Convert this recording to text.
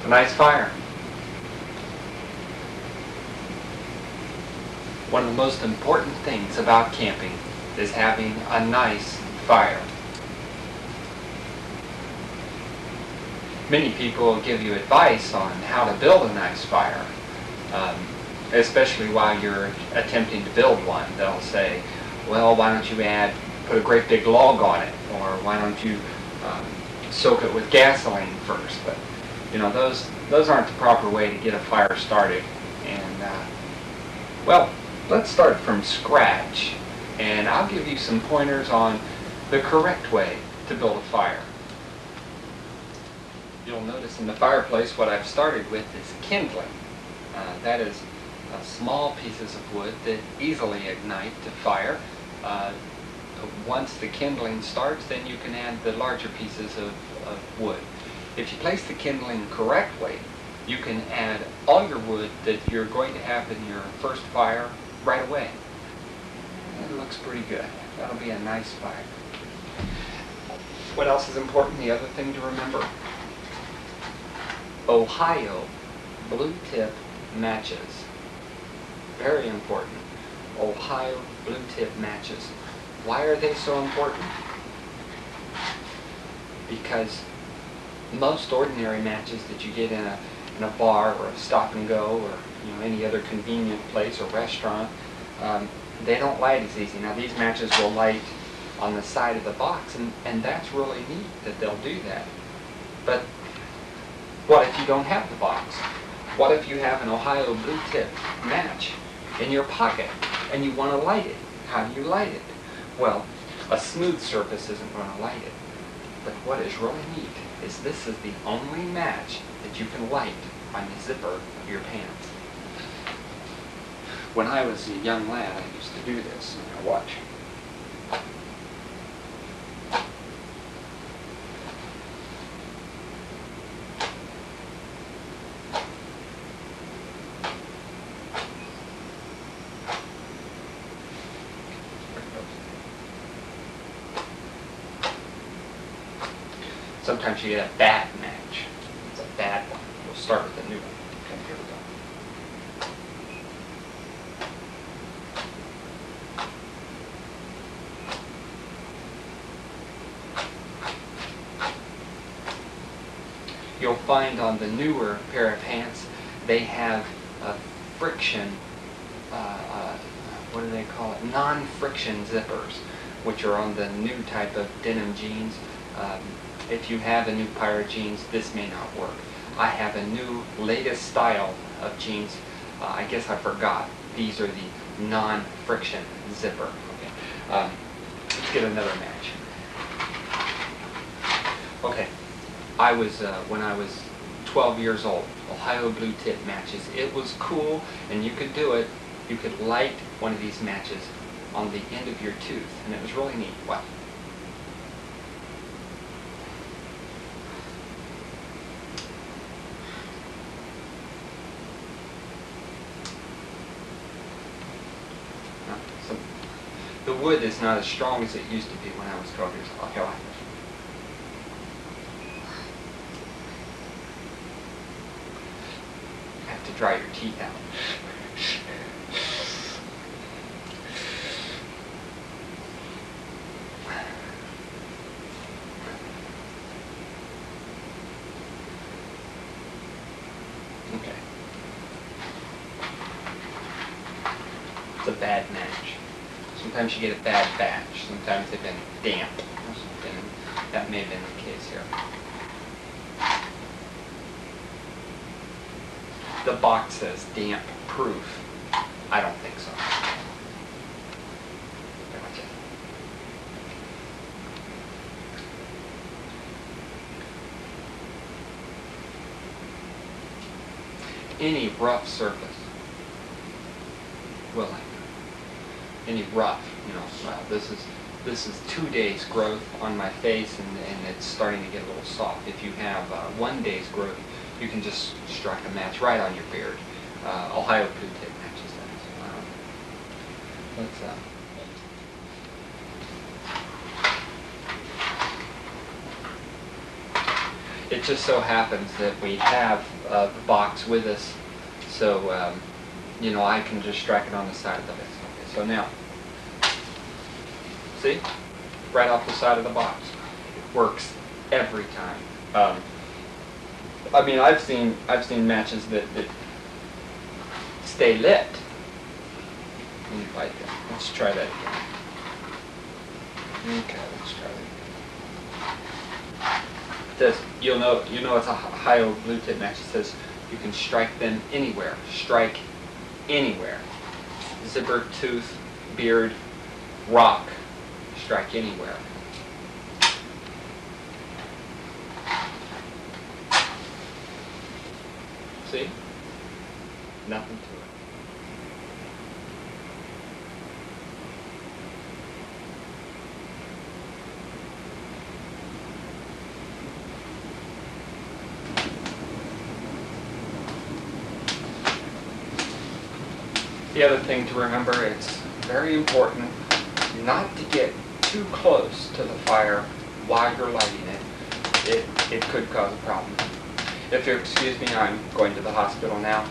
A nice fire. One of the most important things about camping is having a nice fire. Many people will give you advice on how to build a nice fire, especially while you're attempting to build one. They'll say, well, why don't you put a great big log on it, or why don't you soak it with gasoline first. But you know, those aren't the proper way to get a fire started. And well, let's start from scratch, and I'll give you some pointers on the correct way to build a fire. You'll notice in the fireplace what I've started with is kindling. That is small pieces of wood that easily ignite to fire. Once the kindling starts, then you can add the larger pieces of wood. If you place the kindling correctly, you can add all your wood that you're going to have in your first fire right away. It looks pretty good. That'll be a nice fire. What else is important? The other thing to remember: Ohio blue tip matches. Very important. Ohio blue tip matches. Why are they so important? Because most ordinary matches that you get in a bar or a stop and go, or any other convenient place or restaurant, they don't light as easy. Now these matches will light on the side of the box, and that's really neat that they'll do that. But what if you don't have the box? What if you have an Ohio blue tip match in your pocket and you want to light it? How do you light it? Well, a smooth surface isn't going to light it. But what is really neat is this is the only match that you can light on the zipper of your pants. When I was a young lad, I used to do this. Now watch. Sometimes you get a bad match. It's a bad one. We'll start with a new one. Okay, here we go. You'll find on the newer pair of pants, they have a friction, what do they call it? Non-friction zippers, which are on the new type of denim jeans. If you have a new pair of jeans, this may not work. I have a new latest style of jeans. I guess I forgot. These are the non-friction zipper. Okay. Let's get another match. Okay. When I was 12 years old, Ohio blue tip matches. It was cool, and you could do it. You could light one of these matches on the end of your tooth, and it was really neat. Wow. The wood is not as strong as it used to be when I was 12 years old. Okay, you have to dry your teeth out. Okay. It's a bad match. Sometimes you get a bad batch. Sometimes they've been damp or something. And that may have been the case here. The box says damp proof. I don't think so. Any rough surface will light. Any rough, this is 2 days growth on my face, and it's starting to get a little soft. If you have 1 day's growth, you can just strike a match right on your beard. Ohio blue tip matches that. Let's it just so happens that we have the box with us, so you know, I can just strike it on the side of the box. Okay, so now, see, right off the side of the box, it works every time. I mean, I've seen matches that stay lit. Like that. Let's try that again. Okay, let's try that again. It says, you know it's a high-O blue tip match. It says you can strike them anywhere. Strike anywhere. Zipper, tooth, beard, rock. Strike anywhere. See? Nothing to it. The other thing to remember, it's very important not to get too close to the fire while you're lighting it. It could cause a problem. If you'll excuse me, I'm going to the hospital now.